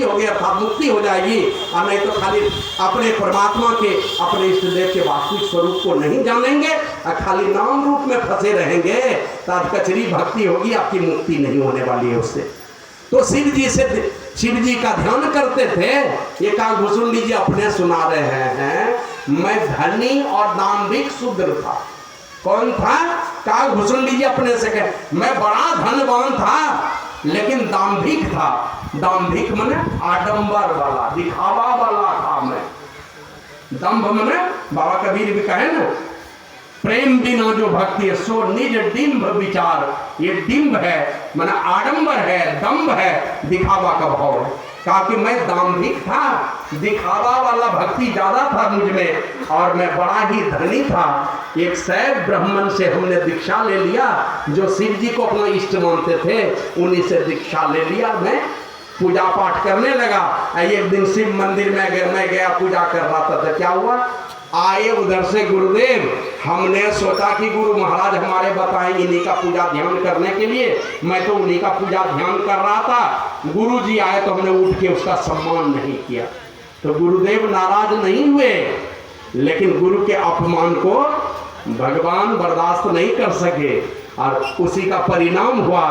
होगी अर्थात मुक्ति हो जाएगी, और नहीं तो खाली अपने परमात्मा के, अपने इष्ट देव के वास्तविक स्वरूप को नहीं जानेंगे और खाली नाम रूप में फंसे रहेंगे, तब कचरी भक्ति होगी, आपकी मुक्ति नहीं होने वाली है उससे। तो शिव जी का ध्यान करते थे। ये काकभूषुंडी जी अपने सुना रहे हैं, मैं धनी और दाम्भिक शूद्र था। कौन था? काकभूषुंडी जी अपने से कहे, मैं बड़ा धनवान था लेकिन दाम्भिक था। दाम्भिक माने आडंबर वाला, दिखावा वाला था मैं। दंभ माने बाबा कबीर भी कहे ना, प्रेम बिना जो भक्ति है सो निज डिंब विचार। ये डिंब है माने आडंबर है, दंभ है, दिखावा का भाव है। कहा कि मैं दाम्भिक था, दिखावा वाला भक्ति ज्यादा था मुझ में, और मैं बड़ा ही धनी था। एक सैव ब्राह्मण से हमने दीक्षा ले लिया, जो शिव जी को अपना इष्ट मानते थे, उन्हीं से दीक्षा ले लिया। मैं पूजा पाठ करने लगा। एक दिन शिव मंदिर में मैं गया, पूजा कर रहा था, तो क्या हुआ, आए उधर से गुरुदेव। हमने सोचा कि गुरु महाराज हमारे बताएं इन्हीं का पूजा ध्यान करने के लिए, मैं तो उन्हीं का पूजा ध्यान कर रहा था। गुरु जी आए तो हमने उठ के उसका सम्मान नहीं किया। तो गुरुदेव नाराज नहीं हुए, लेकिन गुरु के अपमान को भगवान बर्दाश्त नहीं कर सके, और उसी का परिणाम हुआ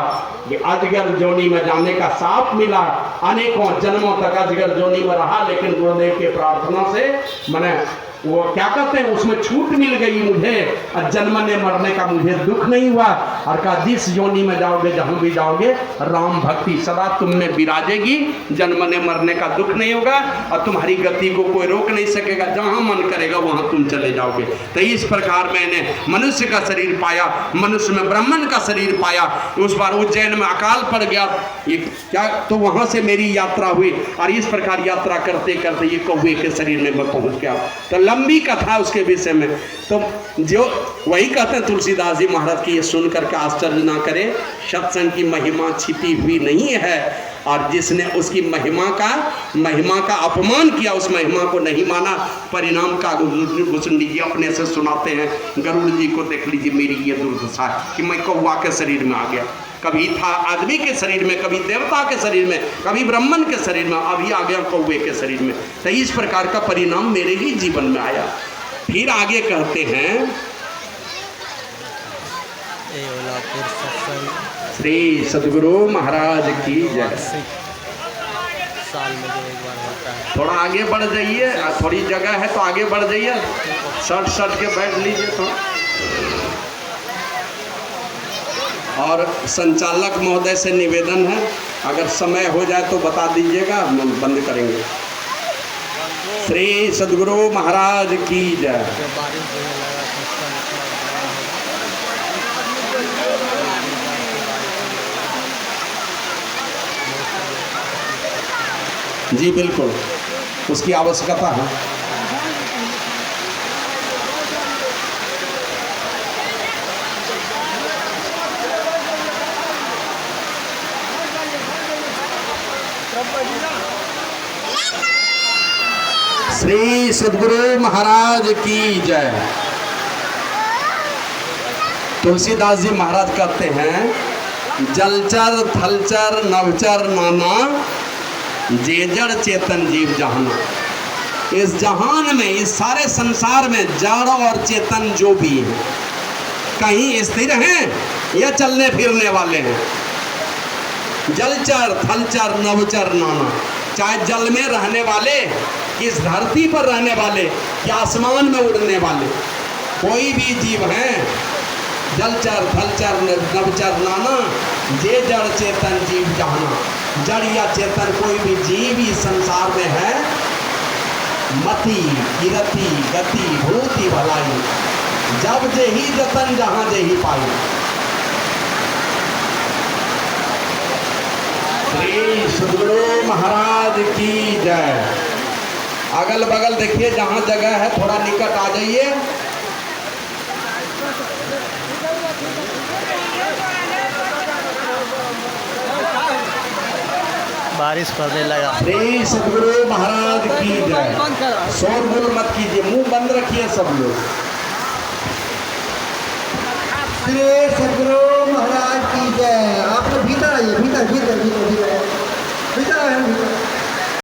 कि अजगर जोनी में जाने का साप मिला। अनेकों जन्मों तक अजगर जोनी में रहा, लेकिन गुरुदेव के प्रार्थना से मैंने वो क्या कहते हैं, उसमें छूट मिल गई मुझे, और जन्मने मरने का मुझे दुख नहीं हुआ। और कहा जिस योनि में जाओगे, जहां भी जाओगे, राम भक्ति सदा तुम में विराजेगी, जन्मने मरने का दुख नहीं होगा, और तुम्हारी गति को कोई रोक नहीं सकेगा। जहां मन करेगा वहां तुम चले जाओगे। तो इस प्रकार मैंने मनुष्य का शरीर पाया, मनुष्य में ब्राह्मण का शरीर पाया। उस बार उज्जैन में अकाल पड़ गया, ये क्या, तो वहां से मेरी यात्रा हुई, और इस प्रकार यात्रा करते करते ये कौवे के शरीर में मैं पहुंच गया। तो लंबी कथा उसके विषय में, तो जो वही कहते हैं तुलसीदास जी महाराज की, ये सुनकर के आश्चर्य ना करे, सत्संग की महिमा छिपी हुई नहीं है, और जिसने उसकी महिमा का अपमान किया, उस महिमा को नहीं माना, परिणाम का काकभूषुंडी जी अपने से सुनाते हैं। गरुड़ जी को देख लीजिए, मेरी ये दुर्दशा है कि मैं कौवा के शरीर में आ गया। कभी था आदमी के शरीर में, कभी देवता के शरीर में, कभी ब्राह्मण के शरीर में, अभी आ गया कौवे के शरीर में। तो इस प्रकार का परिणाम मेरे ही जीवन में आया। फिर आगे कहते हैं, श्री सद्गुरु महाराज की जय। साल में जो एक बार होता है। थोड़ा आगे बढ़ जाइए, थोड़ी जगह है तो आगे बढ़ जाइए, सट के बैठ लीजिए थोड़ा। और संचालक महोदय से निवेदन है, अगर समय हो जाए तो बता दीजिएगा, हम बंद करेंगे। श्री सद्गुरु महाराज की जय। जी बिल्कुल, उसकी आवश्यकता है। श्री सद्गुरु महाराज की जय। तुलसीदास जी महाराज कहते हैं, जलचर थलचर नवचर नाना, जे जड़ चेतन जीव जहाना। इस जहान में, इस सारे संसार में जड़ और चेतन जो भी है, कहीं स्थिर हैं या चलने फिरने वाले हैं। जलचर थलचर नवचर नाना, चाहे जल में रहने वाले, इस धरती पर रहने वाले, या आसमान में उड़ने वाले, कोई भी जीव हैं, जलचर थलचर नवचर नाना, जे जड़ चेतन जीव जहाना। जड़ या चेतन कोई भी जीव इस संसार में है, मति गिरती गति भूति भलाई, जब जे ही जतन जहां जे ही पाई। श्री सद्गुरु महाराज की जय। अगल बगल देखिए, जहां जगह है थोड़ा निकट आ जाइए। बारिश पड़ने लगा। श्री सद्गुरु महाराज की जय। शोरगुल मत कीजिए, मुंह बंद रखिए सब लोग। श्री सद्गुरु महाराज की जय। आप लोग भीतर आइए, भीतर भीतर भीतर भीतर भीतर आइए।